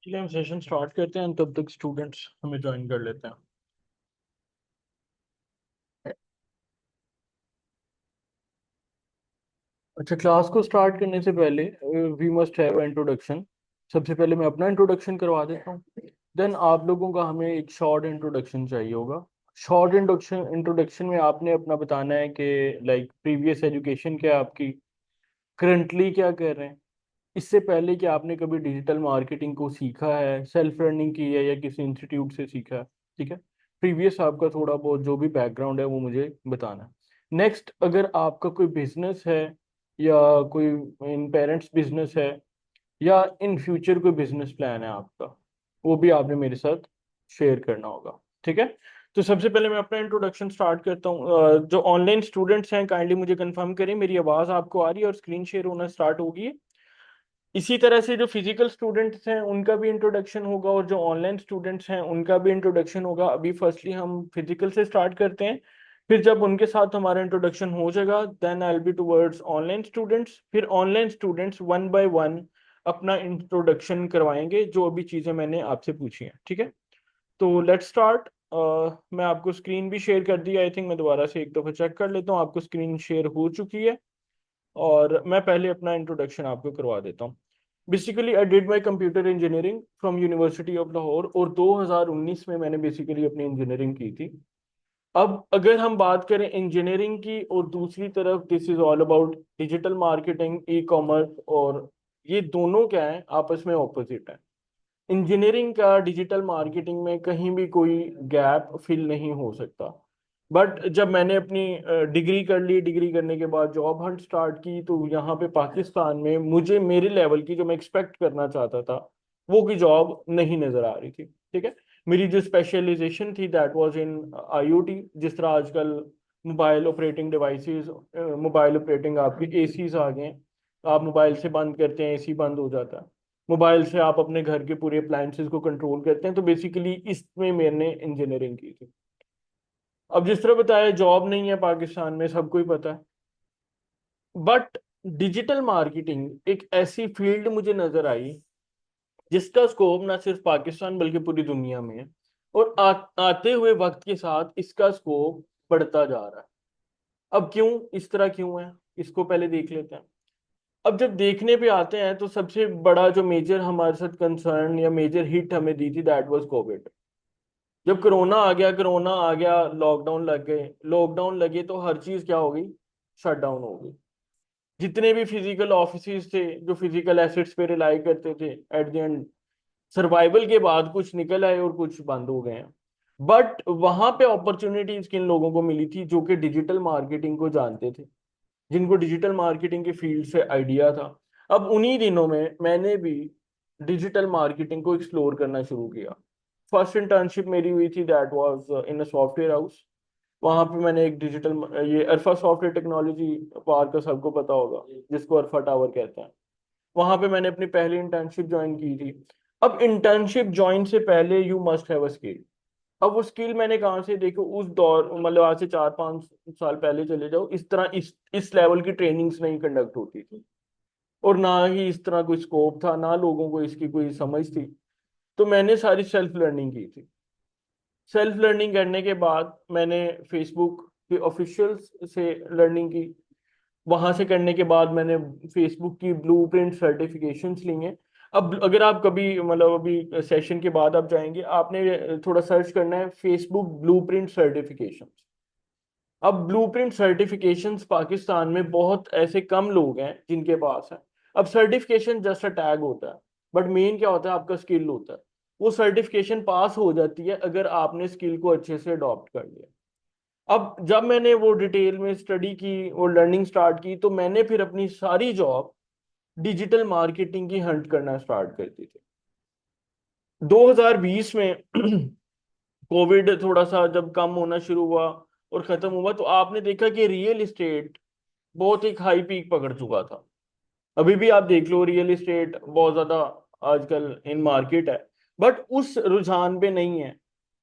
चलिए हम session start करते हैं, तब तक स्टूडेंट्स हमें ज्वाइन कर लेते हैं। अच्छा, क्लास को स्टार्ट करने से पहले वी मस्ट हैव इंट्रोडक्शन। सबसे पहले मैं अपना इंट्रोडक्शन करवा देता हूँ। देन आप लोगों का हमें एक शॉर्ट इंट्रोडक्शन चाहिए होगा। शॉर्ट इंट्रोडक्शन इंट्रोडक्शन में आपने अपना बताना है कि लाइक प्रीवियस एजुकेशन क्या है आपकी, करंटली क्या कर रहे हैं, इससे पहले कि आपने कभी डिजिटल मार्केटिंग को सीखा है, सेल्फ लर्निंग की है या किसी इंस्टीट्यूट से सीखा है। ठीक है, प्रीवियस आपका थोड़ा बहुत जो भी बैकग्राउंड है वो मुझे बताना है। नेक्स्ट, अगर आपका कोई बिजनेस है या कोई इन पेरेंट्स बिजनेस है या इन फ्यूचर कोई बिजनेस प्लान है आपका, वो भी आपने मेरे साथ शेयर करना होगा। ठीक है, तो सबसे पहले मैं अपना इंट्रोडक्शन स्टार्ट करता हूँ। जो ऑनलाइन स्टूडेंट्स हैं काइंडली मुझे कंफर्म करें मेरी आवाज़ आपको आ रही है और स्क्रीन शेयर होना स्टार्ट होगी। इसी तरह से जो फिजिकल स्टूडेंट्स हैं उनका भी इंट्रोडक्शन होगा और जो ऑनलाइन स्टूडेंट्स हैं उनका भी इंट्रोडक्शन होगा। अभी फर्स्टली हम फिजिकल से स्टार्ट करते हैं, फिर जब उनके साथ हमारा इंट्रोडक्शन हो जाएगा then I will be towards online students. फिर online students one by one अपना इंट्रोडक्शन करवाएंगे जो अभी चीज़ें मैंने आपसे पूछी हैं। ठीक है, तो लेट्स स्टार्ट। मैं आपको स्क्रीन भी शेयर कर दी, आई थिंक मैं दोबारा से एक दफ़ा चेक कर लेता हूँ आपको स्क्रीन शेयर हो चुकी है। और मैं पहले अपना इंट्रोडक्शन आपको करवा देता हूँ। Basically I did my computer engineering from university of Lahore और 2019 में मैंने बेसिकली अपनी इंजीनियरिंग की थी। अब अगर हम बात करें इंजीनियरिंग की और दूसरी तरफ this is all about digital marketing, e commerce, और ये दोनों क्या है, आपस में ऑपोजिट है। इंजीनियरिंग का डिजिटल मार्केटिंग में कहीं भी कोई गैप फिल नहीं हो सकता। बट जब मैंने अपनी डिग्री कर ली, डिग्री करने के बाद जॉब हंट स्टार्ट की, तो यहाँ पे पाकिस्तान में मुझे मेरे लेवल की जो मैं एक्सपेक्ट करना चाहता था वो की जॉब नहीं नजर आ रही थी। ठीक है, मेरी जो स्पेशलाइजेशन थी दैट वाज इन आईओटी। जिस तरह आजकल mobile operating devices, mobile operating आपके एसीज आ गए हैं, आप मोबाइल से बंद करते हैं एसी बंद हो जाता है, मोबाइल से आप अपने घर के पूरे अप्लायंसेस को कंट्रोल करते हैं। तो बेसिकली इसमें मैंने इंजीनियरिंग की थी। अब जिस तरह बताया जॉब नहीं है पाकिस्तान में, सबको ही पता है। बट डिजिटल मार्केटिंग एक ऐसी फील्ड मुझे नजर आई जिसका स्कोप ना सिर्फ पाकिस्तान बल्कि पूरी दुनिया में है। और आते हुए वक्त के साथ इसका स्कोप बढ़ता जा रहा है। अब क्यों, इस तरह क्यों है, इसको पहले देख लेते हैं। अब जब देखने पे आते हैं तो सबसे बड़ा जो मेजर हमारे साथ कंसर्न या मेजर हिट हमें दी थी दैट वाज कोविड। जब कोरोना आ गया लॉकडाउन लग गए, लॉकडाउन लगे तो हर चीज क्या हो गई, शट डाउन हो गई। जितने भी फिजिकल ऑफिसेज थे जो फिजिकल एसेट्स पे रिलाई करते थे, एट द एंड सर्वाइवल के बाद कुछ निकल आए और कुछ बंद हो गए हैं। बट वहां पे अपॉर्चुनिटीज किन लोगों को मिली थी, जो कि डिजिटल मार्केटिंग को जानते थे, जिनको डिजिटल मार्केटिंग के फील्ड से आइडिया था। अब उन्हीं दिनों में मैंने भी डिजिटल मार्केटिंग को एक्सप्लोर करना शुरू किया। फर्स्ट इंटर्नशिप मेरी हुई थी that was in a software house. वहां पे मैंने एक डिजिटल, ये अरफा सॉफ्टवेयर टेक्नोलॉजी पार्क का सबको पता होगा, जिसको अरफा टावर कहते हैं, वहां पे मैंने अपनी पहली इंटर्नशिप ज्वाइन की थी। अब इंटर्नशिप ज्वाइन से पहले you must have a skill. अब वो स्किल मैंने कहाँ से, देखो उस दौर मतलब आज से 4-5 साल पहले चले जाओ, इस तरह इस लेवल की ट्रेनिंग्स नहीं कंडक्ट होती थी और ना ही इस तरह कोई स्कोप था, ना लोगों को इसकी कोई समझ थी। तो मैंने सारी सेल्फ लर्निंग की थी। सेल्फ लर्निंग करने के बाद मैंने फेसबुक के ऑफिशियल्स से लर्निंग की। वहां से करने के बाद मैंने फेसबुक की ब्लूप्रिंट सर्टिफिकेशंस ली हैं। अब अगर आप कभी मतलब अभी सेशन के बाद आप जाएंगे, आपने थोड़ा सर्च करना है फेसबुक ब्लूप्रिंट सर्टिफिकेशंस। अब ब्लूप्रिंट सर्टिफिकेशंस पाकिस्तान में बहुत ऐसे कम लोग हैं जिनके पास है। अब सर्टिफिकेशन जस्ट अ टैग होता है, बट मेन क्या होता है, आपका स्किल होता है। वो सर्टिफिकेशन पास हो जाती है अगर आपने स्किल को अच्छे से अडॉप्ट कर लिया। अब जब मैंने वो डिटेल में स्टडी की और लर्निंग स्टार्ट की, तो मैंने फिर अपनी सारी जॉब डिजिटल मार्केटिंग की हंट करना स्टार्ट कर दी थी। 2020 में कोविड थोड़ा सा जब कम होना शुरू हुआ और खत्म हुआ, तो आपने देखा कि रियल इस्टेट बहुत एक हाई पीक पकड़ चुका था। अभी भी आप देख लो रियल इस्टेट बहुत ज्यादा आजकल इन मार्केट है, बट उस रुझान पे नहीं है।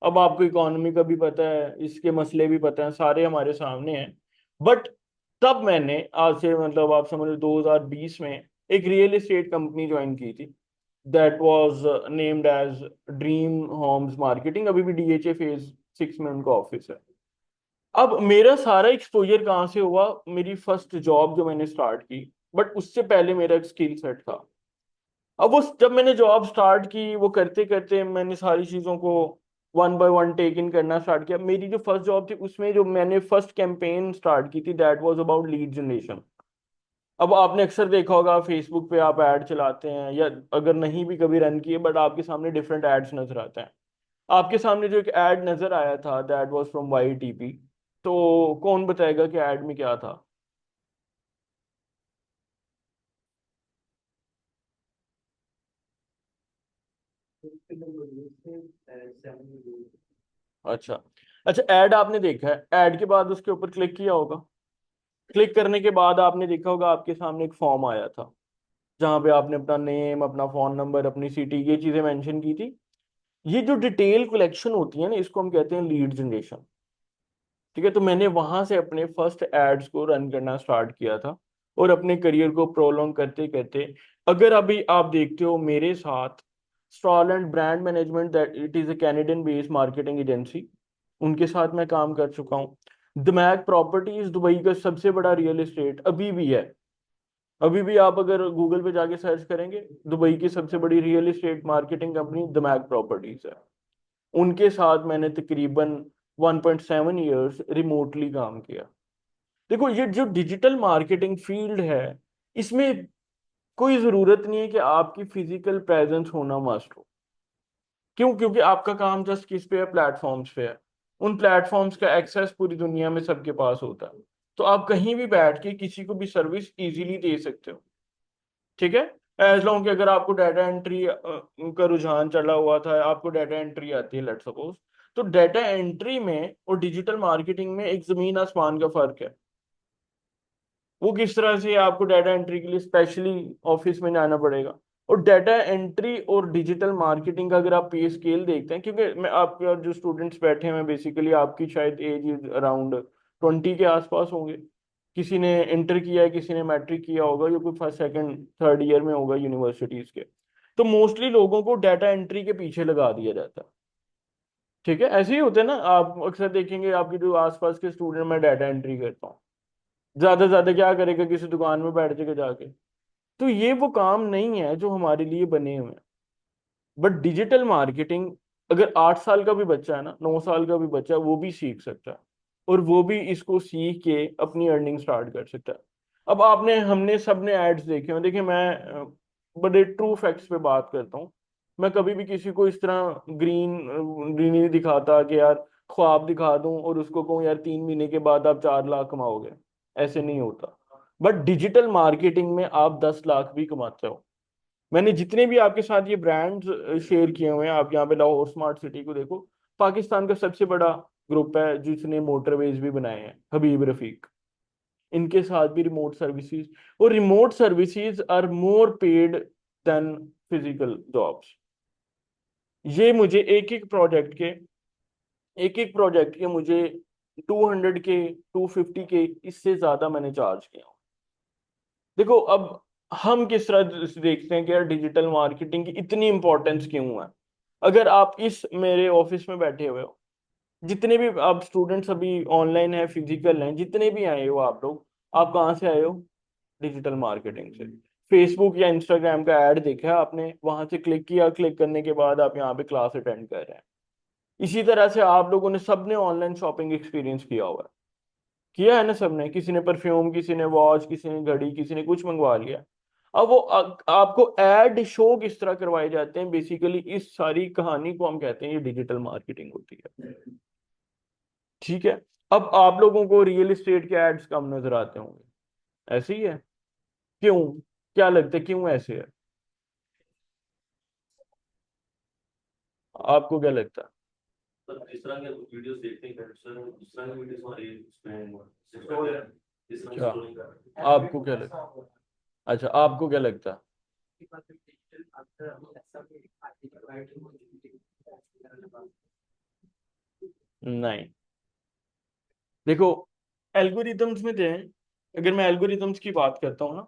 अब आपको इकोनॉमी का भी पता है, इसके मसले भी पता है, सारे हमारे सामने हैं। बट तब मैंने आज से मतलब आप समझ लो 2020 में एक रियल एस्टेट कंपनी ज्वाइन की थी। That was named as dream homes marketing, अभी भी डीएचए फेज 6 में उनका ऑफिस है। अब मेरा सारा एक्सपोजर कहाँ से हुआ, मेरी फर्स्ट जॉब जो मैंने स्टार्ट की, बट उससे पहले मेरा एक स्किल सेट था। अब वो जब मैंने जॉब स्टार्ट की, वो करते करते मैंने सारी चीज़ों को वन बाय वन टेक इन करना स्टार्ट किया। मेरी जो फर्स्ट जॉब थी उसमें जो मैंने फर्स्ट कैंपेन स्टार्ट की थी, that was about lead generation. अब आपने अक्सर देखा होगा फेसबुक पे आप ऐड चलाते हैं, या अगर नहीं भी कभी रन किए, बट आपके सामने डिफरेंट एड्स नजर आते हैं। आपके सामने जो एक ऐड नजर आया था, दैट वाज फ्रॉम YTP। तो कौन बताएगा कि ऐड में क्या था? अच्छा। अच्छा, ऐड आपने देखा है, ऐड के बाद उसके ऊपर क्लिक किया होगा। क्लिक करने के बाद आपने देखा होगा आपके सामने एक फॉर्म आया था, जहाँ पे आपने अपना नेम, अपना फोन नंबर, अपनी सिटी, ये चीजें मेंशन की थी। ये जो डिटेल कलेक्शन होती है ना, इसको हम कहते हैं लीड जनरेशन। ठीक है, तो मैंने वहां से अपने फर्स्ट एड्स को रन करना स्टार्ट किया था, और अपने करियर को प्रोलॉन्ग करते करते, अगर अभी आप देखते हो मेरे साथ stall and brand management, that it is a Canadian based marketing agency, उनके साथ मैं काम कर चुका हूँ। दमैक प्रॉपर्टीज दुबई का सबसे बड़ा रियल एस्टेट अभी भी है। अभी भी आप अगर गूगल पे जाके सर्च करेंगे, दुबई की सबसे बड़ी real estate marketing company Damac properties है। उनके साथ मैंने तकरीबन 1.7 ईयर्स रिमोटली काम किया। देखो, ये जो डिजिटल मार्केटिंग फील्ड है, इसमें कोई जरूरत नहीं है कि आपकी फिजिकल प्रेजेंस होना मस्ट हो। क्यों? क्योंकि आपका काम जस्ट किस पे है, प्लेटफॉर्म्स पे है। उन प्लेटफॉर्म्स का एक्सेस पूरी दुनिया में सबके पास होता है। तो आप कहीं भी बैठ के किसी को भी सर्विस इजीली दे सकते हो। ठीक है, एज लॉन्ग कि अगर आपको डाटा एंट्री का रुझान चला हुआ था, आपको डाटा एंट्री आती है, लेट्स सपोज, तो डाटा एंट्री में और डिजिटल मार्केटिंग में एक जमीन आसमान का फर्क है। वो किस तरह से आपको डाटा एंट्री के लिए स्पेशली ऑफिस में जाना पड़ेगा, और डाटा एंट्री और डिजिटल मार्केटिंग का अगर आप पे स्केल देखते हैं, क्योंकि मैं आपके और जो स्टूडेंट्स बैठे हैं, बेसिकली आपकी शायद एज अराउंड 20 के आसपास होंगे। किसी ने इंटर किया है, किसी ने मैट्रिक किया होगा, या कोई फर्स्ट सेकंड थर्ड ईयर में होगा यूनिवर्सिटीज के। तो मोस्टली लोगों को डाटा एंट्री के पीछे लगा दिया जाता है। ठीक है, ऐसे ही होते हैं ना, आप अक्सर देखेंगे आपके जो आसपास के स्टूडेंट, मैं डाटा एंट्री करता हूँ, ज्यादा क्या करेगा, किसी दुकान में बैठ जाएगा जाके। तो ये वो काम नहीं है जो हमारे लिए बने हुए हैं। बट डिजिटल मार्केटिंग, अगर 8 साल का भी बच्चा है ना, 9 साल का भी बच्चा है, वो भी सीख सकता है, और वो भी इसको सीख के अपनी अर्निंग स्टार्ट कर सकता है। अब आपने, हमने सबने एड्स देखे हैं। देखिए, मैं बड़े ट्रू फैक्ट्स पे बात करता हूँ। मैं कभी भी किसी को इस तरह ग्रीनरी दिखाता कि यार ख्वाब दिखा दूं और उसको कहूँ यार 3 महीने के बाद आप 4 लाख कमाओगे, ऐसे नहीं होता। बट डिजिटल मार्केटिंग में आप 10 लाख भी कमाते हो। मैंने जितने भी आपके साथ ये ब्रांड्स शेयर किए हुए हैं, आप यहाँ पे लाहौर स्मार्ट सिटी को देखो, पाकिस्तान का सबसे बड़ा ग्रुप है जिसने मोटरवेज भी बनाए हैं, हबीब रफीक। इनके साथ भी रिमोट सर्विसेज, और remote services are more paid than physical jobs. ये मुझे एक एक प्रोजेक्ट के मुझे 200 के, 250 के, इससे ज्यादा मैंने चार्ज किया। देखो, अब हम किस तरह से देखते हैं कि यार डिजिटल मार्केटिंग की इतनी इंपॉर्टेंस क्यों है। अगर आप इस मेरे ऑफिस में बैठे हुए हो, जितने भी आप स्टूडेंट्स अभी ऑनलाइन है, फिजिकल हैं, जितने भी आए हो आप लोग, आप कहाँ से आए हो? डिजिटल मार्केटिंग से। फेसबुक या इंस्टाग्राम का ऐड देखा आपने, वहां से क्लिक किया, क्लिक करने के बाद आप यहाँ पे क्लास अटेंड कर रहे हैं। इसी तरह से आप लोगों ने, सबने ऑनलाइन शॉपिंग एक्सपीरियंस किया है ना सबने। किसी ने परफ्यूम, किसी ने वॉच, किसी ने घड़ी, किसी ने कुछ मंगवा लिया। अब वो आपको एड शो किस तरह करवाए जाते हैं, बेसिकली इस सारी कहानी को हम कहते हैं ये डिजिटल मार्केटिंग होती है। ठीक है। अब आप लोगों को रियल एस्टेट के एड्स कम नजर आते होंगे, ऐसे ही है? क्यों? क्या लगता है क्यों ऐसे है? आपको क्या लगता है? सर जिस तरह के वीडियोस देखते हैं सर, उस तरह की वीडियोस हमारे उसमें जिस तरह क्या स्क्रोलिंग कर आपको क्या लगता है? अच्छा, आपको क्या लगता है? नहीं। देखो, एल्गोरिदम्स में थे, अगर मैं एल्गोरिदम्स की बात करता हूँ ना,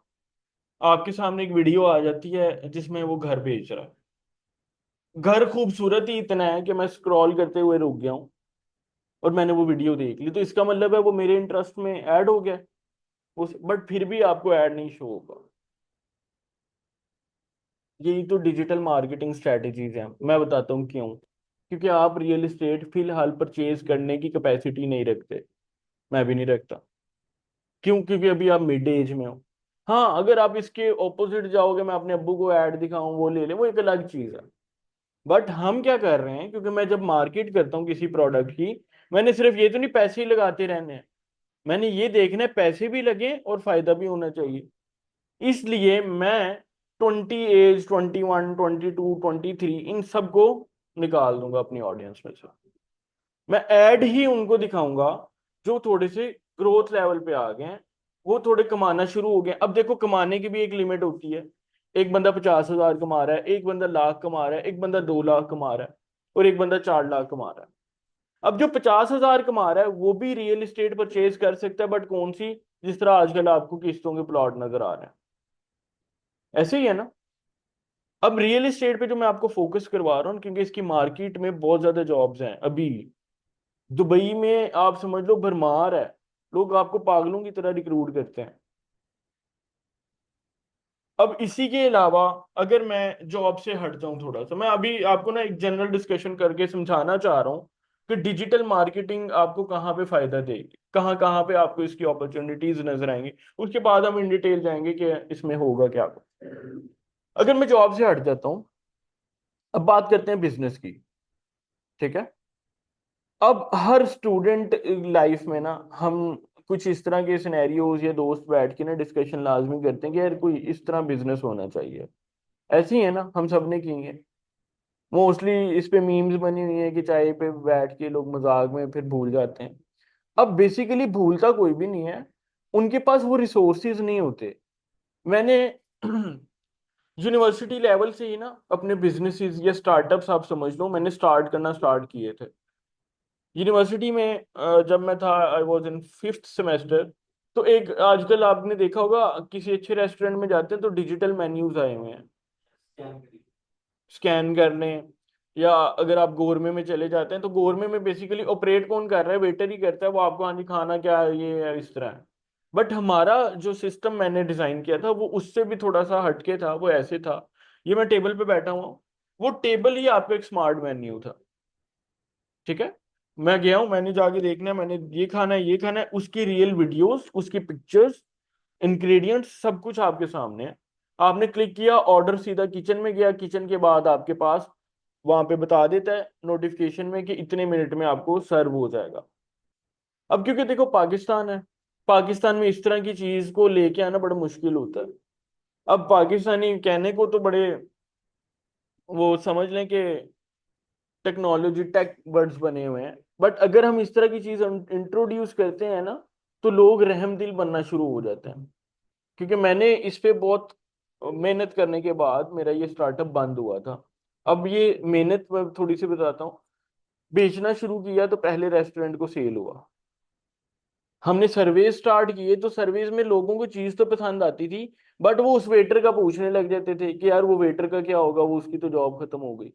आपके सामने एक वीडियो आ जाती है जिसमें वो घर बेच रहा है। घर खूबसूरत ही इतना है कि मैं स्क्रॉल करते हुए रुक गया हूँ और मैंने वो वीडियो देख ली, तो इसका मतलब है वो मेरे इंटरेस्ट में ऐड हो गया उस, बट फिर भी आपको ऐड नहीं शो होगा। यही तो डिजिटल मार्केटिंग स्ट्रेटजीज हैं। मैं बताता हूँ क्यों। क्योंकि आप रियल एस्टेट फिलहाल परचेज करने की कैपेसिटी नहीं रखते। मैं भी नहीं रखता। क्यों? क्योंकि अभी आप मिड एज में हो। हाँ, अगर आप इसके ऑपोजिट जाओगे, मैं अपने अब्बू को ऐड दिखाऊं वो ले ले, वो एक अलग चीज है। बट हम क्या कर रहे हैं, क्योंकि मैं जब मार्केट करता हूँ किसी प्रोडक्ट की, मैंने सिर्फ ये तो नहीं पैसे ही लगाते रहने हैं। मैंने ये देखना है पैसे भी लगे और फायदा भी होना चाहिए। इसलिए मैं 20 एज, 21, 22, 23 इन सबको निकाल दूंगा अपनी ऑडियंस में से। मैं ऐड ही उनको दिखाऊंगा जो थोड़े से ग्रोथ लेवल पे आ गए हैं, वो थोड़े कमाना शुरू हो गए। अब देखो, कमाने की भी एक लिमिट होती है। एक बंदा 50,000 कमा रहा है, एक बंदा लाख कमा रहा है, एक बंदा 2 लाख कमा रहा है, और एक बंदा 4 लाख कमा रहा है। अब जो 50,000 कमा रहा है वो भी रियल एस्टेट परचेज कर सकता है, बट कौन सी? जिस तरह आजकल आपको किस्तों के प्लॉट नजर आ रहे हैं, ऐसे ही है ना। अब रियल एस्टेट पे जो मैं आपको फोकस करवा रहा हूँ, क्योंकि इसकी मार्केट में बहुत ज्यादा जॉब्स हैं अभी। दुबई में आप समझ लो भरमार है। लोग आपको पागलों की तरह रिक्रूट करते हैं। अब इसी के अलावा अगर मैं जॉब से हट जाऊं थोड़ा सा, मैं अभी आपको ना एक जनरल डिस्कशन करके समझाना चाह रहा हूँ कि डिजिटल मार्केटिंग आपको कहाँ पे फायदा देगी, कहाँ कहाँ पे आपको इसकी अपॉर्चुनिटीज नजर आएंगी। उसके बाद हम इन डिटेल जाएंगे कि इसमें होगा क्या। अगर मैं जॉब से हट जाता हूँ, अब बात करते हैं बिजनेस की। ठीक है। अब हर स्टूडेंट लाइफ में ना हम कुछ इस तरह के सिनेरियोज या दोस्त बैठ के ना डिस्कशन लाजमी करते हैं कि यार कोई इस तरह बिजनेस होना चाहिए। ऐसी है ना, हम सब ने की है। मोस्टली इस पे मीम्स बनी हुई है कि चाय पे बैठ के लोग मजाक में फिर भूल जाते हैं। अब बेसिकली भूलता कोई भी नहीं है, उनके पास वो रिसोर्सेज नहीं होते। मैंने यूनिवर्सिटी लेवल से ही ना अपने बिजनेसेस या स्टार्टअप्स आप समझ लो मैंने स्टार्ट करना स्टार्ट किए थे। यूनिवर्सिटी में जब मैं था, I was in 5th semester. तो एक आजकल आपने देखा होगा किसी अच्छे रेस्टोरेंट में जाते हैं तो डिजिटल मेन्यूज आए हुए हैं, स्कैन कर लें। या अगर आप गोरमे में चले जाते हैं तो गोरमे में बेसिकली ऑपरेट कौन कर रहा है? वेटर ही करता है। वो आपको हाँ जी खाना क्या है, ये है, इस तरह है। बट हमारा जो सिस्टम मैंने डिजाइन किया था वो उससे भी थोड़ा सा हटके था। वो ऐसे था, ये मैं टेबल पे बैठा हुआ हूँ, वो टेबल ही आपका एक स्मार्ट मेन्यू था। ठीक है। मैं गया हूँ, मैंने जाके देखना है, मैंने ये खाना है, ये खाना है, उसकी रियल वीडियोस, उसकी पिक्चर्स, इंग्रेडिएंट्स सब कुछ आपके सामने है। आपने क्लिक किया, ऑर्डर सीधा किचन में गया, किचन के बाद आपके पास वहां पे बता देता है नोटिफिकेशन में कि इतने मिनट में आपको सर्व हो जाएगा। अब क्योंकि देखो पाकिस्तान है, पाकिस्तान में इस तरह की चीज को लेके आना बड़ा मुश्किल होता है। अब पाकिस्तानी कहने को तो बड़े, वो समझ लें कि टेक्नोलॉजी टेक वर्ड्स बने हुए हैं, बट अगर हम इस तरह की चीज इंट्रोड्यूस करते हैं ना, तो लोग रहम दिल बनना शुरू हो जाते हैं। क्योंकि मैंने इस पे बहुत मेहनत करने के बाद मेरा ये स्टार्टअप बंद हुआ था। अब ये मेहनत मैं थोड़ी सी बताता हूँ। बेचना शुरू किया तो पहले रेस्टोरेंट को सेल हुआ। हमने सर्वे स्टार्ट किए तो सर्वेज में लोगों को चीज तो पसंद आती थी, बट वो उस वेटर का पूछने लग जाते थे कि यार वो वेटर का क्या होगा, वो उसकी तो जॉब खत्म हो गई।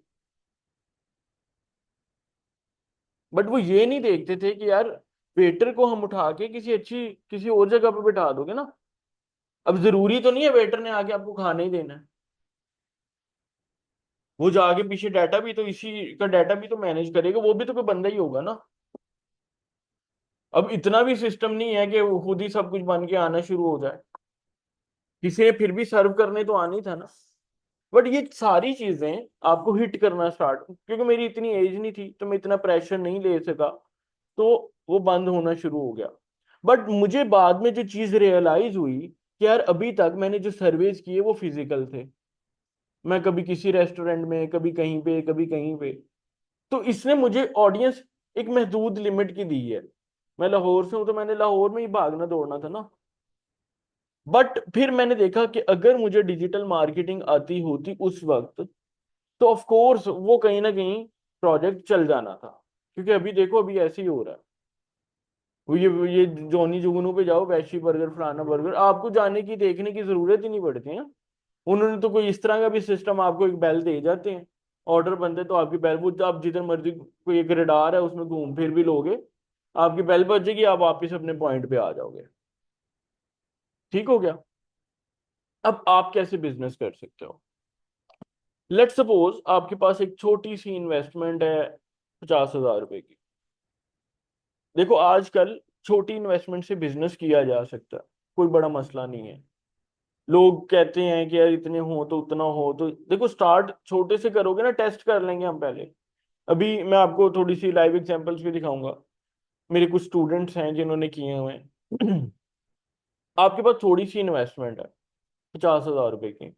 बट वो ये नहीं देखते थे कि यार वेटर को हम उठा के किसी अच्छी किसी और जगह पे बैठा दोगे ना। अब जरूरी तो नहीं है वेटर ने आके आपको खाना ही देना है। वो जो आगे पीछे डाटा भी तो इसी का डाटा भी तो मैनेज करेगा, वो भी तो कोई बंदा ही होगा ना। अब इतना भी सिस्टम नहीं है कि वो खुद ही सब कुछ बन के आना शुरू हो जाए। किसी ने फिर भी सर्व करने तो आनी था ना। बट ये सारी चीजें आपको हिट करना स्टार्ट, क्योंकि मेरी इतनी एज नहीं थी तो मैं इतना प्रेशर नहीं ले सका, तो वो बंद होना शुरू हो गया। बट मुझे बाद में जो चीज रियलाइज हुई कि यार अभी तक मैंने जो सर्वेज किए वो फिजिकल थे। मैं कभी किसी रेस्टोरेंट में, कभी कहीं पे, कभी कहीं पे। तो इसने मुझे ऑडियंस एक महदूद लिमिट की दी है। मैं लाहौर से हूं तो मैंने लाहौर में ही भागना दौड़ना था ना। बट फिर मैंने देखा कि अगर मुझे डिजिटल मार्केटिंग आती होती उस वक्त, तो ऑफ कोर्स वो कहीं ना कहीं प्रोजेक्ट चल जाना था। क्योंकि अभी देखो, अभी ऐसे ही हो रहा है। ये जॉनी जुगनू पे जाओ, वैशी बर्गर, फलाना बर्गर, आपको जाने की देखने की जरूरत ही नहीं पड़ती है। उन्होंने तो कोई इस तरह का भी सिस्टम, आपको एक बेल दे जाते हैं, ऑर्डर बनते तो आपकी बेल, वो आप जिधर मर्जी, कोई एक रडार है उसमें घूम फिर भी लोगे, आपकी बेल बजेगी, आप वापिस अपने पॉइंट पे आ जाओगे। ठीक हो गया। अब आप कैसे बिजनेस कर सकते हो? लेट सपोज आपके पास एक छोटी सी इन्वेस्टमेंट है 50,000 रुपए की। देखो आजकल छोटी इन्वेस्टमेंट से बिजनेस किया जा सकता है, कोई बड़ा मसला नहीं है। लोग कहते हैं कि यार इतने हो तो उतना हो, तो देखो स्टार्ट छोटे से करोगे ना, टेस्ट कर लेंगे हम पहले। अभी मैं आपको थोड़ी सी लाइव एग्जांपल्स भी दिखाऊंगा, मेरे कुछ स्टूडेंट्स हैं जिन्होंने किए हुए हैं। आपके पास थोड़ी सी इन्वेस्टमेंट है 50,000 रुपए की,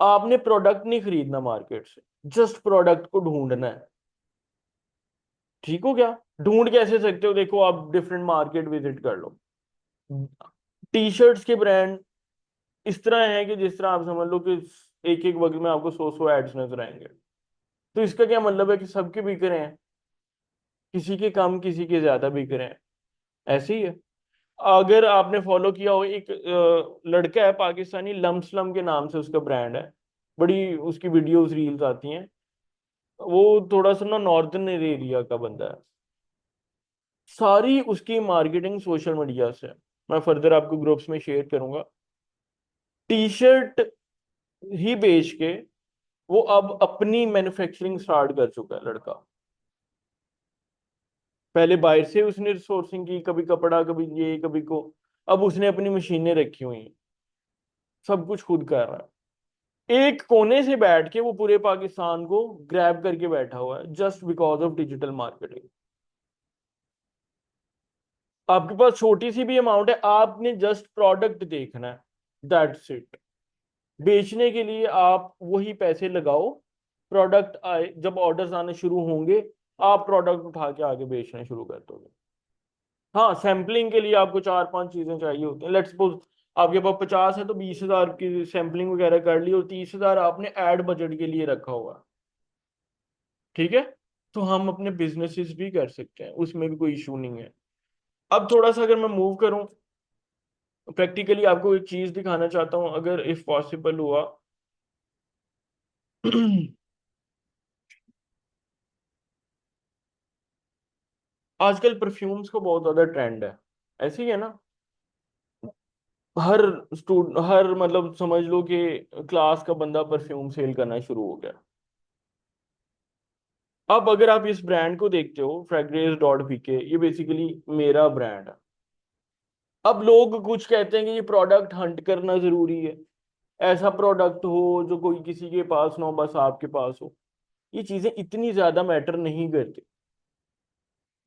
आपने प्रोडक्ट नहीं खरीदना मार्केट से, जस्ट प्रोडक्ट को ढूंढना है। ठीक हो गया? ढूंढ कैसे सकते हो? देखो आप डिफरेंट मार्केट विजिट कर लो। टी शर्ट्स के ब्रांड इस तरह है कि जिस तरह आप समझ लो कि एक एक वक्त में आपको 100 एड्स नजर आएंगे। तो इसका क्या मतलब है कि सबके बिक रहे हैं, किसी के कम किसी के ज्यादा बिक रहे हैं, ऐसे ही है। अगर आपने फॉलो किया हो, एक लड़का है पाकिस्तानी, लमसलम के नाम से उसका ब्रांड है, बड़ी उसकी वीडियोस रील्स आती हैं। वो थोड़ा सा ना नॉर्दर्न एरिया का बंदा है, सारी उसकी मार्केटिंग सोशल मीडिया से है। मैं फर्दर आपको ग्रुप्स में शेयर करूंगा। टी शर्ट ही बेच के वो अब अपनी मैन्युफैक्चरिंग स्टार्ट कर चुका है लड़का। पहले बाहर से उसने सोर्सिंग की, कभी कपड़ा, कभी ये, कभी को, अब उसने अपनी मशीनें रखी हुई हैं, सब कुछ खुद कर रहा है। एक कोने से बैठ के वो पूरे पाकिस्तान को ग्रैब करके बैठा हुआ है, just because of digital marketing. आपके पास छोटी सी भी अमाउंट है, आपने जस्ट प्रोडक्ट देखना है, दैट्स इट। बेचने के लिए आप वही पैसे लगाओ, प्रोडक्ट आए, जब ऑर्डर्स आने शुरू होंगे, आप प्रोडक्ट उठा के आगे बेचना शुरू कर दोगे। हाँ, सैम्पलिंग के लिए आपको चार पांच चीजें चाहिए होती हैं। लेट्स सपोज आपके पास 50 है तो 20,000 की सैम्पलिंग वगैरह कर ली, और 30,000 आपने एड बजट के लिए रखा हुआ। ठीक है? तो हम अपने बिजनेसेस भी कर सकते हैं, उसमें भी कोई इशू नहीं है। अब थोड़ा सा अगर मैं मूव करूं, प्रैक्टिकली आपको एक चीज दिखाना चाहता हूं, अगर इफ पॉसिबल हुआ। आजकल परफ्यूम्स का बहुत ज्यादा ट्रेंड है, ऐसे ही है ना? हर हर मतलब समझ लो कि क्लास का बंदा परफ्यूम सेल करना शुरू हो गया। अब अगर आप इस ब्रांड को देखते हो, फ्रेग्रेंस डॉट पीके, ये बेसिकली मेरा ब्रांड है। अब लोग कुछ कहते हैं कि ये प्रोडक्ट हंट करना जरूरी है, ऐसा प्रोडक्ट हो जो कोई किसी के पास ना हो, बस आपके पास हो। ये चीजें इतनी ज्यादा मैटर नहीं करती।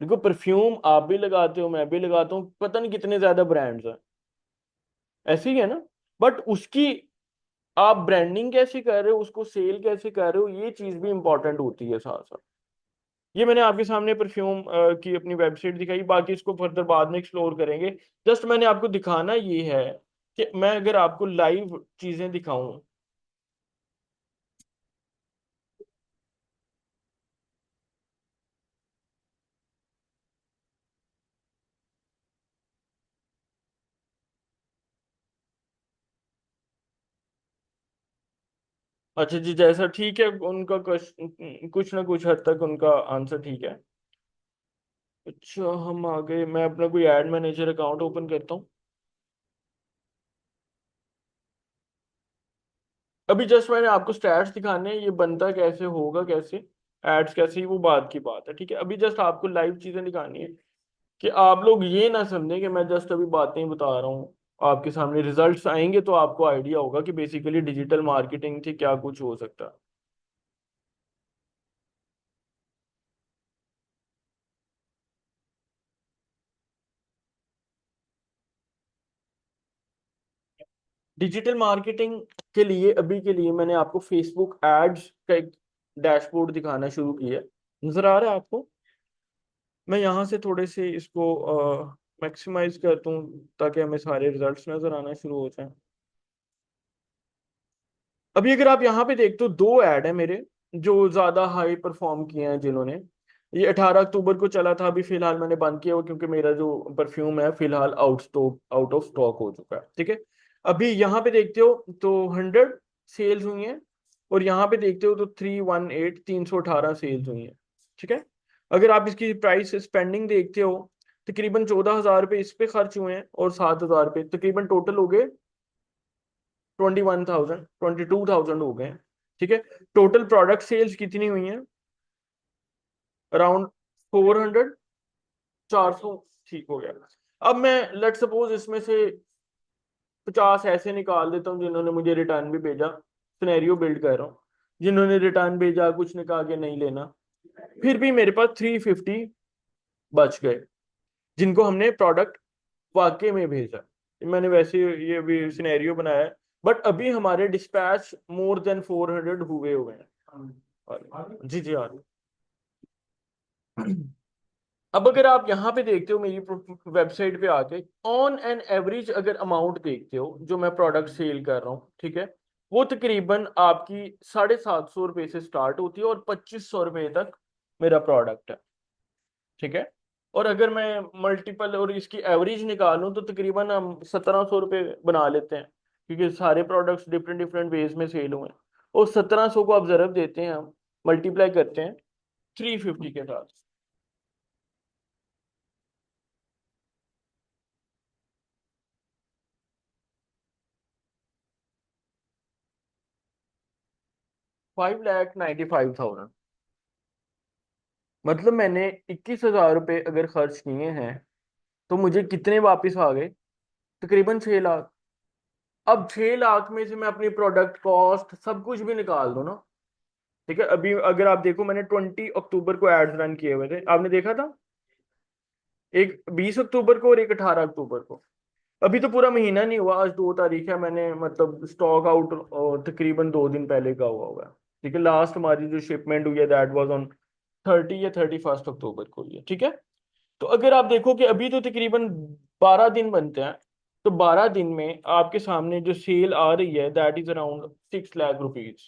देखो परफ्यूम आप भी लगाते हो, मैं भी लगाता हूँ, पता नहीं कितने ज्यादा ब्रांड्स हैं, ऐसे ही है ना? बट उसकी आप ब्रांडिंग कैसे कर रहे हो, उसको सेल कैसे कर रहे हो, ये चीज भी इंपॉर्टेंट होती है साथ साथ। ये मैंने आपके सामने परफ्यूम की अपनी वेबसाइट दिखाई, बाकी इसको फर्दर बाद में एक्सप्लोर करेंगे। जस्ट मैंने आपको दिखाना ये है कि मैं अगर आपको लाइव चीजें दिखाऊं। अच्छा जी, जैसा ठीक है, उनका कुछ ना कुछ हद तक उनका आंसर ठीक है। अच्छा, हम आ गए, मैं अपना कोई एड मैनेजर अकाउंट ओपन करता हूँ। अभी जस्ट मैंने आपको स्टैट्स दिखाने हैं, ये बनता कैसे होगा, कैसे एड्स कैसे ही, वो बात की बात है। ठीक है, अभी जस्ट आपको लाइव चीजें दिखानी है, कि आप लोग ये ना समझें कि मैं जस्ट अभी बातें बता रहा हूँ। आपके सामने रिजल्ट्स आएंगे तो आपको आइडिया होगा कि बेसिकली डिजिटल मार्केटिंग से क्या कुछ हो सकता है। डिजिटल मार्केटिंग के लिए अभी के लिए मैंने आपको फेसबुक एड्स का एक डैशबोर्ड दिखाना शुरू किया है। नजर आ रहा है आपको? मैं यहाँ से थोड़े से इसको मैक्सिमाइज करता हूँ ताकि हमें सारे रिजल्ट्स नजर आना शुरू हो जाए। अभी अगर आप यहाँ पे देखते हो, दो ऐड है मेरे जो ज्यादा हाई परफॉर्म किए हैं जिन्होंने। ये 18 अक्टूबर को चला था, अभी फिलहाल मैंने बंद किया हुआ क्योंकि मेरा जो परफ्यूम है फिलहाल आउट ऑफ स्टॉक हो चुका है। ठीक है, अभी यहाँ पे देखते हो तो 100 सेल्स हुई हैं, और यहाँ पे देखते हो तो 318 सेल्स हुई हैं। ठीक है, अगर आप इसकी प्राइस स्पेंडिंग देखते हो, तकरीबन 14,000 रुपये इस पे खर्च हुए हैं, और 7,000 रुपये तकरीबन टोटल हो गए 22,000 हो गए हैं। ठीक है, टोटल प्रोडक्ट सेल्स कितनी हुई हैं? अराउंड 400, 400। ठीक हो गया। अब मैं लेट सपोज इसमें से 50 ऐसे निकाल देता हूँ जिन्होंने मुझे रिटर्न भी भेजा, सिनेरियो बिल्ड कर रहा हूँ, जिन्होंने रिटर्न भेजा, कुछ ने कहा कि नहीं लेना, फिर भी मेरे पास 350 बच गए जिनको हमने प्रोडक्ट वाकई में भेजा। मैंने वैसे ये भी सिनेरियो बनाया है, बट अभी हमारे डिस्पैच मोर देन 400 हुए हुए हैं। जी जी आ रही। अब अगर आप यहाँ पे देखते हो मेरी वेबसाइट पे आके, ऑन एन एवरेज अगर अमाउंट देखते हो जो मैं प्रोडक्ट सेल कर रहा हूँ, ठीक है, वो तकरीबन आपकी 750 रुपये से स्टार्ट होती है और 2500 रुपये तक मेरा प्रोडक्ट है। ठीक है, और अगर मैं मल्टीपल और इसकी एवरेज निकालूं तो तकरीबन हम 1700 रुपये बना लेते हैं, क्योंकि सारे प्रोडक्ट्स डिफरेंट डिफरेंट वेज में सेल हुए हैं, और 1700 को ऑब्जर्व देते हैं, हम मल्टीप्लाई करते हैं 350 के साथ। 5,95,000, मतलब मैंने 21,000 रुपये अगर खर्च किए हैं तो मुझे कितने वापस आ गए? तकरीबन 6 लाख। अब 6 लाख में से मैं अपनी प्रोडक्ट कॉस्ट सब कुछ भी निकाल दूं ना, ठीक है, अभी अगर आप देखो मैंने 20 अक्टूबर को एड्स रन किए हुए थे, आपने देखा था, एक 20 अक्टूबर को और एक 18 अक्टूबर को। अभी तो पूरा महीना नहीं हुआ, आज 2 तारीख है, मैंने मतलब स्टॉक आउट तकरीबन 2 दिन पहले का हुआ हुआ है। ठीक है, लास्ट हमारी जो शिपमेंट हुई है दैट वाज ऑन 30 या 31 अक्टूबर को हुई है। ठीक है, तो अगर आप देखो कि अभी तो तकरीबन 12 दिन बनते हैं, तो 12 दिन में आपके सामने जो सेल आ रही है that is around 6 lakh rupees.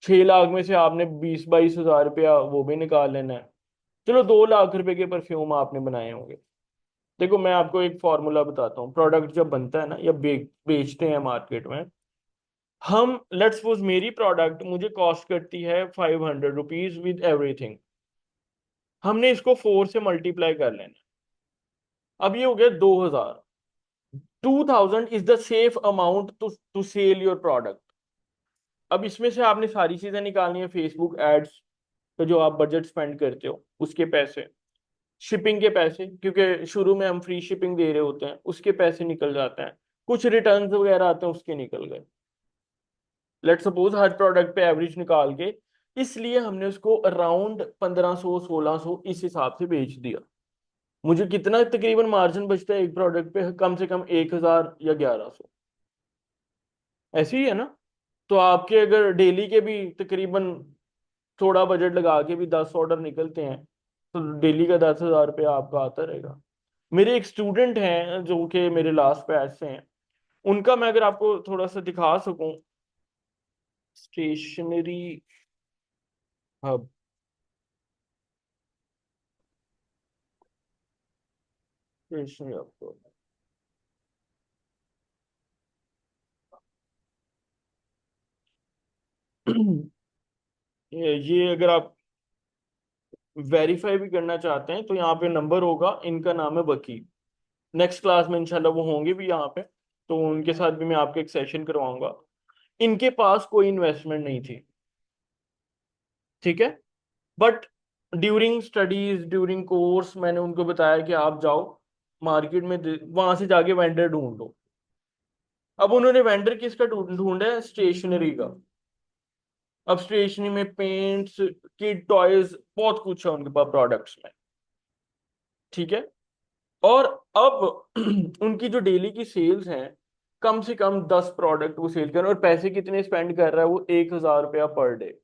6 lakh में से आपने 20-22 हजार रुपया वो भी निकाल लेना है, चलो 2 लाख रुपए के परफ्यूम आपने बनाए होंगे। देखो मैं आपको एक फॉर्मूला बताता हूँ, प्रोडक्ट जब बनता है ना या बेचते हैं मार्केट में, हम लेट्स सपोज मेरी प्रोडक्ट मुझे कॉस्ट करती है 500 रुपीज विद एवरीथिंग, हमने इसको 4 से मल्टीप्लाई कर लेना। अब ये हो गया 2,000। 2,000 is the safe amount to to sell your product. अब इसमें से आपने सारी चीजें निकालनी है, फेसबुक एड्स पे जो आप बजट स्पेंड करते हो उसके पैसे, शिपिंग के पैसे क्योंकि शुरू में हम फ्री शिपिंग दे रहे होते हैं उसके पैसे निकल जाते हैं, कुछ रिटर्न्स वगैरह आते हैं उसके निकल गए। लेट सपोज हर प्रोडक्ट पे एवरेज निकाल के, इसलिए हमने उसको अराउंड 1500-1600 इस हिसाब से बेच दिया। मुझे कितना तकरीबन मार्जिन बचता है एक प्रोडक्ट पे? कम से कम 1,000 या 1,100, ऐसे ही है ना। तो आपके अगर डेली के भी तकरीबन थोड़ा बजट लगा के भी 10 ऑर्डर निकलते हैं, तो डेली का 10,000 रुपया आपका आता रहेगा। मेरे एक स्टूडेंट हैं जो कि मेरे लास्ट बैच से हैं, उनका मैं अगर आपको थोड़ा सा दिखा सकूं, स्टेशनरी हब, स्टेशनरी हब ये अगर आप वेरीफाई भी करना चाहते हैं तो यहाँ पे नंबर होगा, इनका नाम है वकी। नेक्स्ट क्लास में इंशाल्लाह वो होंगे भी यहाँ पे, तो उनके साथ भी मैं आपके एक सेशन करवाऊंगा। इनके पास कोई इन्वेस्टमेंट नहीं थी, ठीक है, but during studies during course मैंने उनको बताया कि आप जाओ मार्केट में, वहां से जाके वेंडर ढूंढो। अब उन्होंने वेंडर किसका ढूंढा है? स्टेशनरी का। अब स्टेशनरी में पेंट्स, किड टॉयज, बहुत कुछ है उनके पास प्रोडक्ट्स में। ठीक है, और अब उनकी जो डेली की सेल्स हैं, कम से कम 10 प्रोडक्ट वो सेल कर रहे हैं, और पैसे कितने स्पेंड कर रहा है वो? 1,000 रुपया पर डे।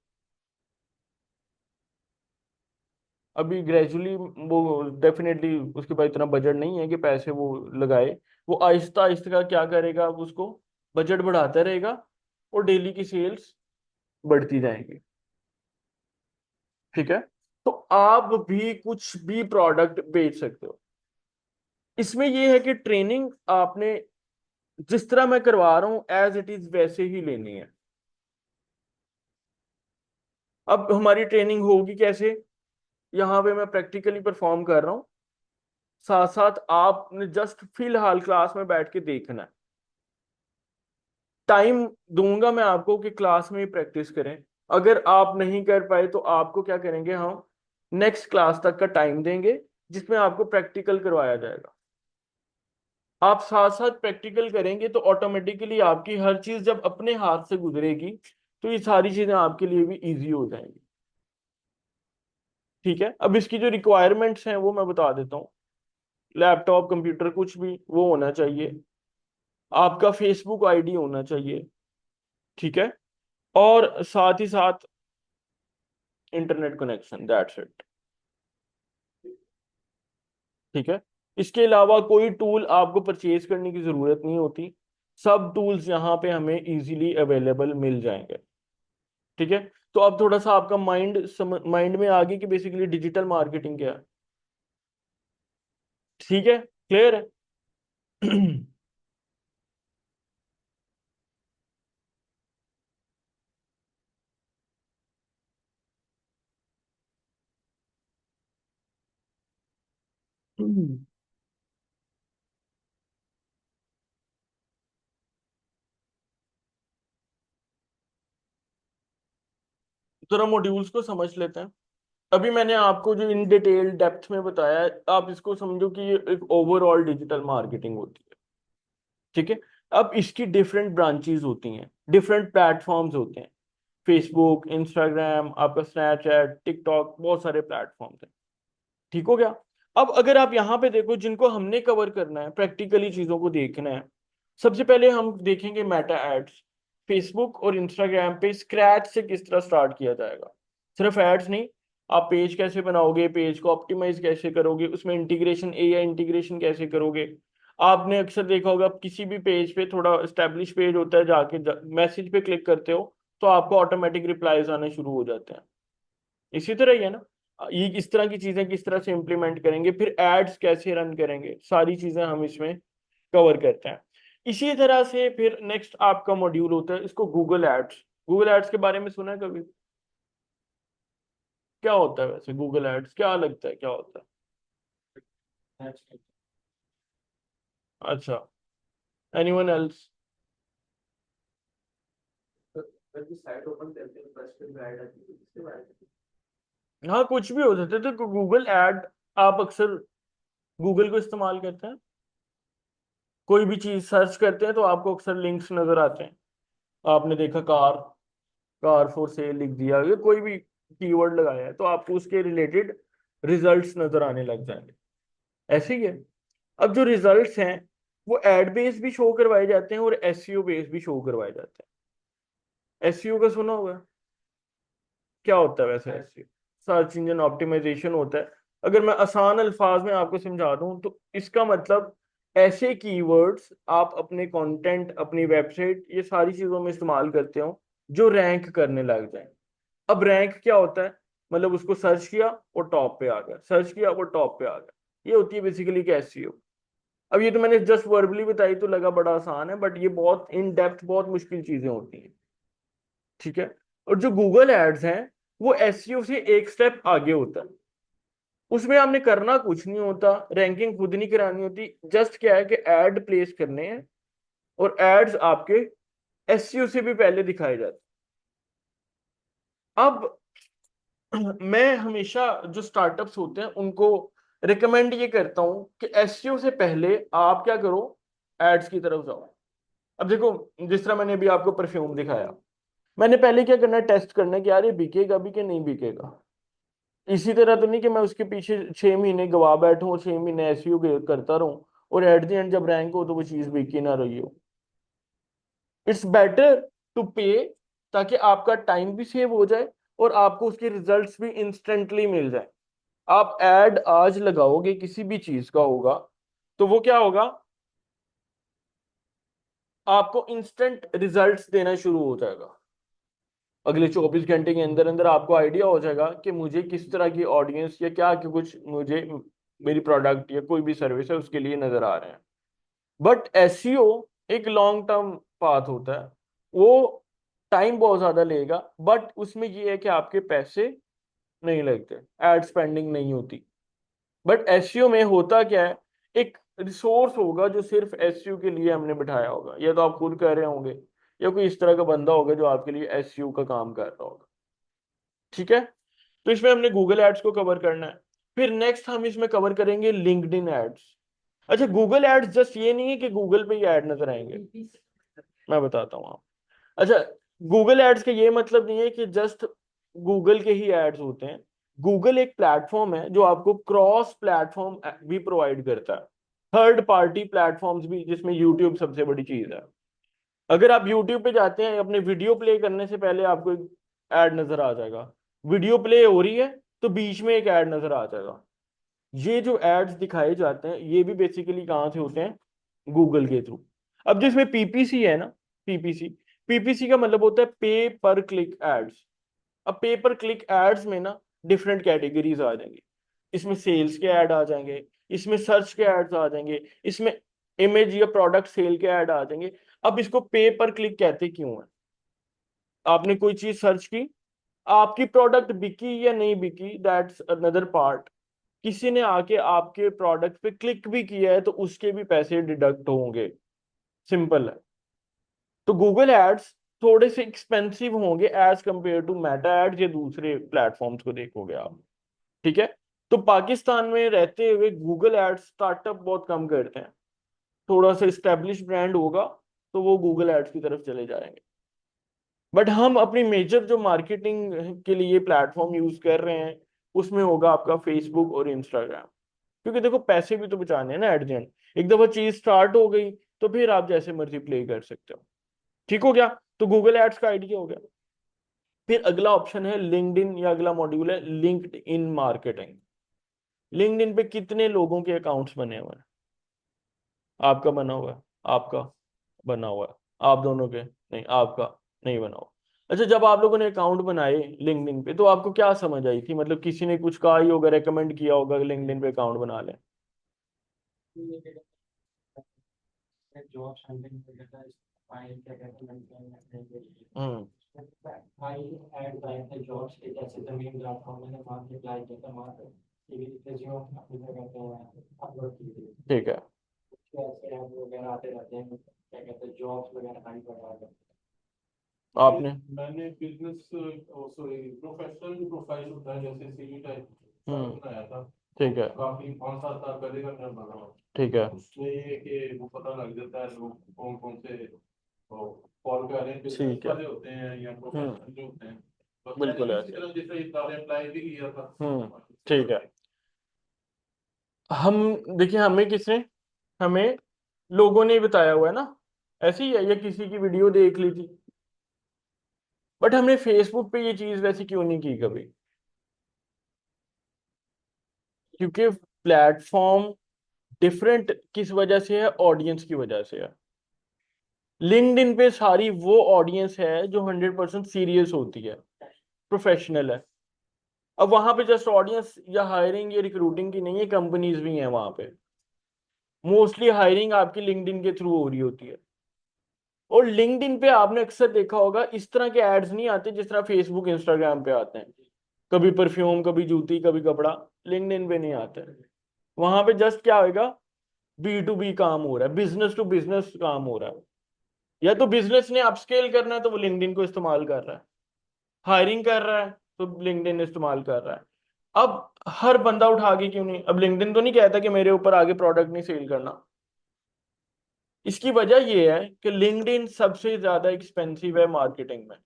अभी ग्रेजुअली वो डेफिनेटली उसके पास इतना बजट नहीं है कि पैसे वो लगाए, वो आहिस्ता आहिस्ता का क्या करेगा, अब उसको बजट बढ़ाता रहेगा और डेली की सेल्स बढ़ती जाएंगी। ठीक है, तो आप भी कुछ भी प्रोडक्ट बेच सकते हो। इसमें ये है कि ट्रेनिंग आपने जिस तरह मैं करवा रहा हूं एज इट इज वैसे ही लेनी है। अब हमारी ट्रेनिंग होगी कैसे, यहाँ पे मैं प्रैक्टिकली परफॉर्म कर रहा हूँ, साथ साथ आपने जस्ट फिलहाल क्लास में बैठ के देखना है। टाइम दूंगा मैं आपको कि क्लास में ही प्रैक्टिस करें। अगर आप नहीं कर पाए तो आपको क्या करेंगे, हम नेक्स्ट क्लास तक का टाइम देंगे जिसमें आपको प्रैक्टिकल करवाया जाएगा। आप साथ साथ प्रैक्टिकल करेंगे तो ऑटोमेटिकली आपकी हर चीज जब अपने हाथ से गुजरेगी तो ये सारी चीजें आपके लिए भी इजी हो जाएंगी। ठीक है, अब इसकी जो रिक्वायरमेंट्स हैं वो मैं बता देता हूँ। लैपटॉप कंप्यूटर कुछ भी वो होना चाहिए, आपका फेसबुक आईडी होना चाहिए, ठीक है, और साथ ही साथ इंटरनेट कनेक्शन, दैट्स इट। ठीक है, इसके अलावा कोई टूल आपको परचेज करने की जरूरत नहीं होती, सब टूल्स यहाँ पे हमें इजीली अवेलेबल मिल जाएंगे। ठीक है, तो अब थोड़ा सा आपका माइंड में आ गई कि बेसिकली डिजिटल मार्केटिंग क्या है। ठीक है, क्लियर है। जरा मॉड्यूल्स को समझ लेते हैं। अभी मैंने आपको जो इन डिटेल डेप्थ में बताया है, आप इसको समझो कि ये एक ओवरऑल डिजिटल मार्केटिंग होती है। ठीक है, अब इसकी डिफरेंट ब्रांचेस होती हैं, डिफरेंट प्लेटफॉर्म्स होते हैं, फेसबुक, इंस्टाग्राम, आपका स्नैपचैट, टिकटॉक, बहुत सारे प्लेटफॉर्म्स हैं। ठीक हो गया। अब अगर आप यहाँ पे देखो जिनको हमने कवर करना है, प्रैक्टिकली चीजों को देखना है, सबसे पहले हम देखेंगे मेटा एड्स। फेसबुक और इंस्टाग्राम पे स्क्रैच से किस तरह स्टार्ट किया जाएगा, सिर्फ एड्स नहीं, आप पेज कैसे बनाओगे, पेज को ऑप्टिमाइज कैसे करोगे, उसमें इंटीग्रेशन, एआई इंटीग्रेशन कैसे करोगे। आपने अक्सर देखा होगा, आप किसी भी पेज पे, थोड़ा स्टैब्लिश पेज होता है, जाके मैसेज पे क्लिक करते हो तो आपको ऑटोमेटिक रिप्लाईज आने शुरू हो जाते हैं। इसी तरह ही है ना, ये इस तरह की चीजें किस तरह से इंप्लीमेंट करेंगे, फिर एड्स कैसे रन करेंगे, सारी चीजें हम इसमें कवर करते हैं। इसी तरह से फिर नेक्स्ट आपका मॉड्यूल होता है इसको गूगल एड्स। गूगल एड्स के बारे में सुना है कभी? क्या होता है वैसे गूगल एड्स, क्या लगता है क्या होता है? अच्छा, एनीवन एल्स? हाँ, कुछ भी हो सकता है। तो गूगल एड, आप अक्सर गूगल को इस्तेमाल करते हैं, कोई भी चीज सर्च करते हैं तो आपको अक्सर लिंक्स नजर आते हैं। आपने देखा, कार, कार फॉर सेल लिख दिया, या कोई भी कीवर्ड लगाया है तो आपको उसके रिलेटेड रिजल्ट्स नजर आने लग जाएंगे। ऐसे ही है। अब जो रिजल्ट्स हैं वो एड बेस्ड भी शो करवाए जाते हैं और एसईओ बेस्ड भी शो करवाए जाते हैं। एसईओ का सुना होगा, क्या होता है वैसे एसईओ? सर्च इंजन ऑप्टिमाइजेशन होता है। अगर मैं आसान अल्फाज में आपको समझा दूं तो इसका मतलब ऐसे कीवर्ड्स आप अपने कंटेंट, अपनी वेबसाइट, ये सारी चीजों में इस्तेमाल करते हो जो रैंक करने लग जाए। अब रैंक क्या होता है, मतलब उसको सर्च किया वो टॉप पे आ गया, सर्च किया वो टॉप पे आ गया। ये होती है बेसिकली कि एसईओ। अब ये तो मैंने जस्ट वर्बली बताई तो लगा बड़ा आसान है, बट ये बहुत इन डेप्थ, बहुत मुश्किल चीजें होती हैं। ठीक है, और जो गूगल एड्स हैं वो एसईओ से एक स्टेप आगे होता है। उसमें आपने करना कुछ नहीं होता, रैंकिंग खुद नहीं करानी होती, जस्ट क्या है कि एड प्लेस करने हैं और एड्स आपके एसईओ से भी पहले दिखाए जाते हैं। अब मैं हमेशा जो स्टार्टअप्स होते हैं उनको रिकमेंड ये करता हूं कि एसईओ से पहले आप क्या करो, एड्स की तरफ जाओ। अब देखो, जिस तरह मैंने अभी आपको परफ्यूम दिखाया, मैंने पहले क्या करना है, टेस्ट करना है कि यार ये बिकेगा भी कि नहीं बिकेगा। इसी तरह तो नहीं कि मैं उसके पीछे 6 महीने गवा बैठूं और 6 महीने एसईओ करता रहूं और एट द एंड जब रैंक हो तो वो चीज बिकी ना रही हो। इट्स बेटर टू पे, ताकि आपका टाइम भी सेव हो जाए और आपको उसके रिजल्ट्स भी इंस्टेंटली मिल जाए। आप एड आज लगाओगे किसी भी चीज का होगा तो वो क्या होगा, आपको इंस्टेंट रिजल्ट्स देना शुरू हो जाएगा। अगले 24 घंटे के अंदर अंदर आपको आइडिया हो जाएगा कि मुझे किस तरह की ऑडियंस या क्या कि कुछ मुझे मेरी प्रोडक्ट या कोई भी सर्विस है उसके लिए नजर आ रहे हैं। बट एसईओ एक लॉन्ग टर्म पाथ होता है, वो टाइम बहुत ज्यादा लेगा, बट उसमें ये है कि आपके पैसे नहीं लगते, एड स्पेंडिंग नहीं होती। बट एसईओ में होता क्या है, एक रिसोर्स होगा जो सिर्फ एसईओ के लिए हमने बिठाया होगा, या तो आप खुद कर रहे होंगे या कोई इस तरह का बंदा होगा जो आपके लिए एसईओ का काम कर रहा होगा। ठीक है, तो इसमें हमने गूगल एड्स को कवर करना है। फिर नेक्स्ट हम इसमें कवर करेंगे लिंक्डइन एड्स। अच्छा, गूगल एड्स जस्ट ये नहीं है कि गूगल पे ही ऐड नजर आएंगे, मैं बताता हूँ आप। अच्छा, गूगल एड्स का ये मतलब नहीं है कि जस्ट गूगल के ही एड्स होते हैं। गूगल एक प्लेटफॉर्म है जो आपको क्रॉस प्लेटफॉर्म भी प्रोवाइड करता है, थर्ड पार्टी प्लेटफॉर्म्स भी, जिसमें यूट्यूब सबसे बड़ी चीज है। अगर आप यूट्यूब पे जाते हैं, अपने वीडियो प्ले करने से पहले आपको एक ऐड नजर आ जाएगा, वीडियो प्ले हो रही है तो बीच में एक ऐड नजर आ जाएगा। ये जो एड्स दिखाए जाते हैं ये भी बेसिकली कहाँ से होते हैं, गूगल के थ्रू। अब जिसमें पीपीसी है ना, पीपीसी, पीपीसी का मतलब होता है पे पर क्लिक एड्स। अब पे पर क्लिक एड्स में ना डिफरेंट कैटेगरीज आ जाएंगी, इसमें सेल्स के ऐड आ जाएंगे, इसमें सर्च के एड्स आ जाएंगे, इसमें इमेज या प्रोडक्ट सेल के ऐड आ जाएंगे। अब इसको पे पर क्लिक कहते क्यों है, आपने कोई चीज सर्च की, आपकी प्रोडक्ट बिकी या नहीं बिकी दैट्स अनदर पार्ट, किसी ने आके आपके प्रोडक्ट पे क्लिक भी किया है तो उसके भी पैसे डिडक्ट होंगे, सिंपल है। तो गूगल एड्स थोड़े से एक्सपेंसिव होंगे as compare to Meta ads या दूसरे प्लेटफॉर्म्स को देखोगे आप। ठीक है, तो पाकिस्तान में रहते हुए गूगल एड्स स्टार्टअप बहुत कम करते हैं, थोड़ा सा स्टेब्लिश ब्रांड होगा तो वो गूगल एड्स की तरफ चले जाएंगे। बट हम अपनी मेजर जो मार्केटिंग के लिए प्लेटफॉर्म यूज कर रहे हैं उसमें होगा आपका फेसबुक और इंस्टाग्राम, क्योंकि देखो पैसे भी तो बचाने हैं ना एट द एंड। एक दफा चीज स्टार्ट हो गई तो फिर आप जैसे मर्जी प्ले कर सकते हो। ठीक हो गया, तो गूगल एड्स का आइडिया हो गया। फिर अगला ऑप्शन है लिंक्डइन, या अगला मॉड्यूल है लिंक्ड इन मार्केटिंग। लिंक्डइन पे कितने लोगों के अकाउंट्स बने हुए हैं, आपका बना हुआ है, आपका बना हुआ है, आप दोनों के नहीं, आपका नहीं बना हुआ। अच्छा, जब आप लोगों ने अकाउंट बनाए लिंक्डइन पे तो आपको क्या समझ आई थी, मतलब किसी ने कुछ कहा ही होगा, रेकमेंड किया होगा लिंक्डइन पे अकाउंट बना लें। हम्म। ठीक है। आपने। मैंने बिजनेस सॉरी प्रोफेशनल प्रोफाइल होता है जैसे सीवी टाइप बनाया था। ठीक है। काफी 5-7 साल पहले का मैं बना हुआ। ठीक है। उसमें ये है कि वो पता लग जाता है लोग कौन कौन से कॉल कर रहे हैं, बिजनेस ठीक है। वाले होते हैं या प्रोफेशनल जो होते हैं। बस बिल्कुल मैंने ऐसे। इसी तरह जैसे इस बार अप्लाई भी किया था। ठीक है। हम देखिए, हमें किसने, हमें लोगों ने ही बताया हुआ है ना, ऐसे ही है, या किसी की वीडियो देख ली थी। बट हमने फेसबुक पे ये चीज वैसे क्यों नहीं की कभी, क्योंकि प्लेटफॉर्म डिफरेंट किस वजह से है, ऑडियंस की वजह से है। लिंक्डइन पे सारी वो ऑडियंस है जो 100% सीरियस होती है, प्रोफेशनल है। अब वहां पे जस्ट ऑडियंस या हायरिंग या रिक्रूटिंग की नहीं है, कंपनीज भी हैं वहां पे। मोस्टली हायरिंग आपकी लिंक्डइन के थ्रू हो रही होती है। और लिंक्डइन पे आपने अक्सर देखा होगा इस तरह के एड्स नहीं आते जिस तरह फेसबुक इंस्टाग्राम पे आते हैं, कभी परफ्यूम, कभी जूती, कभी कपड़ा। लिंक्डइन पे नहीं आते। वहां पे जस्ट क्या होगा, बी टू बी काम हो रहा है, बिजनेस टू बिजनेस काम हो रहा है। या तो बिजनेस ने अपस्केल करना है तो वो लिंक्डइन को इस्तेमाल कर रहा है, हायरिंग कर रहा है तो लिंक्डइन इस्तेमाल कर रहा है। अब हर बंदा उठा के क्यों नहीं, अब लिंक्डइन तो नहीं कहता कि मेरे ऊपर आगे प्रोडक्ट नहीं सेल करना। इसकी वजह यह है कि लिंक्डइन सबसे ज्यादा एक्सपेंसिव है मार्केटिंग में।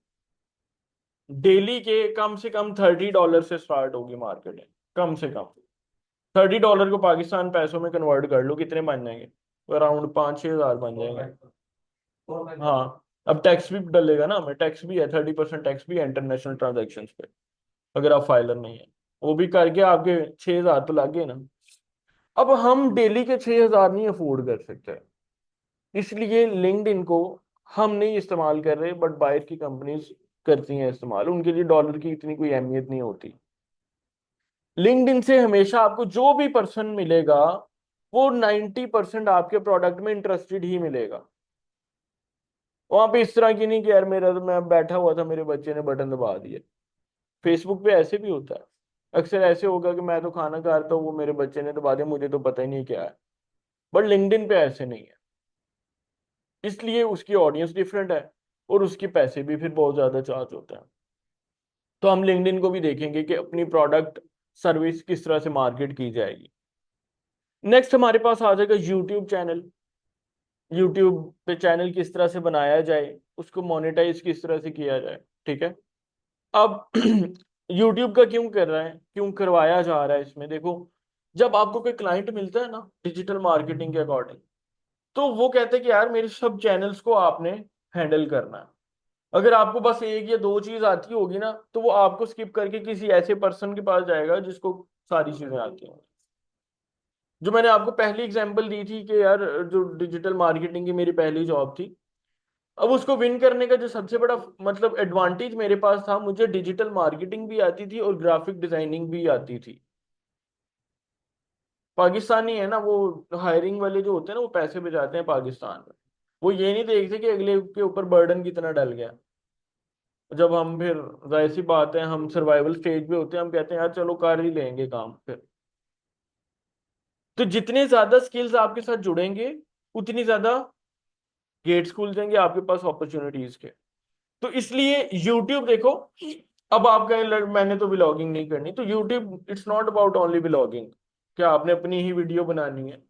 डेली के कम से कम $30 से स्टार्ट होगी मार्केटिंग, कम से कम। $30 को पाकिस्तान पैसों में कन्वर्ट कर लो, कितने बन जाएंगे, अराउंड 5-6 हज़ार बन जाएंगे। हाँ, अब टैक्स भी डलेगा ना, हमें टैक्स भी है, 30% टैक्स भी है इंटरनेशनल ट्रांजेक्शन पे, अगर आप फाइलर नहीं है। वो भी करके आपके 6 हज़ार तो लग गए ना। अब हम डेली के 6 हज़ार नहीं अफोर्ड कर सकते, इसलिए लिंक्डइन को हम नहीं इस्तेमाल कर रहे, बट बाहर की कंपनीज करती हैं इस्तेमाल, उनके लिए डॉलर की इतनी कोई अहमियत नहीं होती। लिंक्डइन से हमेशा आपको जो भी पर्सन मिलेगा वो 90% आपके प्रोडक्ट में इंटरेस्टेड ही मिलेगा। वहां पे इस तरह की नहीं कि यार मेरा तो, मैं बैठा हुआ था मेरे बच्चे ने बटन दबा दिया। फेसबुक पे ऐसे भी होता है, अक्सर ऐसे होगा कि मैं तो खाना खा रहा था, वो मेरे बच्चे ने दबा दिया, मुझे तो पता ही नहीं क्या है। बट लिंक्डइन पे ऐसे नहीं है, इसलिए उसकी ऑडियंस डिफरेंट है और उसके पैसे भी फिर बहुत ज्यादा चार्ज होते हैं। तो हम लिंक्डइन को भी देखेंगे कि अपनी प्रोडक्ट सर्विस किस तरह से मार्केट की जाएगी। नेक्स्ट हमारे पास आ जाएगा यूट्यूब चैनल। यूट्यूब पे चैनल किस तरह से बनाया जाए, उसको मोनेटाइज किस तरह से किया जाए, ठीक है। अब यूट्यूब का क्यों कर रहा है, क्यों करवाया जा रहा है इसमें, देखो जब आपको कोई क्लाइंट मिलता है ना डिजिटल मार्केटिंग के अकॉर्डिंग, तो वो कहते हैं कि यार मेरे सब चैनल्स को आपने हैंडल करना है। अगर आपको बस एक या दो चीज आती होगी ना, तो वो आपको स्किप करके किसी ऐसे पर्सन के पास जाएगा जिसको सारी चीजें आती हैं। जो मैंने आपको पहली एग्जांपल दी थी कि यार जो डिजिटल मार्केटिंग की मेरी पहली जॉब थी, अब उसको विन करने का जो सबसे बड़ा मतलब एडवांटेज मेरे पास था, मुझे डिजिटल मार्केटिंग भी आती थी और ग्राफिक डिजाइनिंग भी आती थी। पाकिस्तानी है ना वो, हायरिंग वाले जो होते हैं ना वो पैसे बचाते हैं पाकिस्तान में। वो ये नहीं देखते कि अगले के ऊपर बर्डन कितना डल गया। जब हम फिर, जाहिर सी बात है हम सर्वाइवल स्टेज पे होते हैं, हम कहते हैं यार चलो कर ही लेंगे काम फिर। तो जितने ज्यादा स्किल्स आपके साथ जुड़ेंगे उतनी ज्यादा गेट्स खुल जाएंगे आपके पास अपॉर्चुनिटीज के। तो इसलिए यूट्यूब देखो, अब आप कहें मैंने तो ब्लॉगिंग नहीं करनी, तो YouTube it's not about only blogging. क्या आपने अपनी ही वीडियो बनानी है?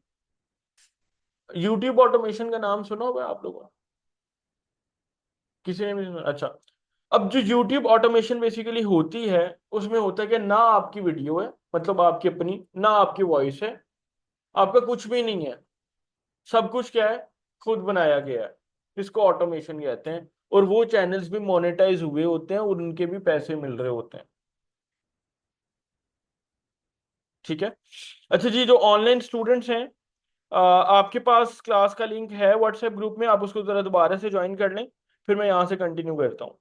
यूट्यूब ऑटोमेशन का नाम सुना होगा आप लोगों ने? किसी ने भी सुना? अच्छा। अब जो यूट्यूब ऑटोमेशन बेसिकली होती है, उसमें होता है कि ना आपकी वीडियो है, मतलब आपकी अपनी, ना आपकी वॉइस है, आपका कुछ भी नहीं है। सब कुछ क्या है, खुद बनाया गया है। इसको ऑटोमेशन कहते हैं। और वो चैनल्स भी मोनेटाइज हुए होते हैं और उनके भी पैसे मिल रहे होते हैं, ठीक है। अच्छा जी, जो ऑनलाइन स्टूडेंट्स हैं, आपके पास क्लास का लिंक है व्हाट्सएप ग्रुप में, आप उसको जरा दोबारा से ज्वाइन कर लें, फिर मैं यहाँ से कंटिन्यू करता हूँ।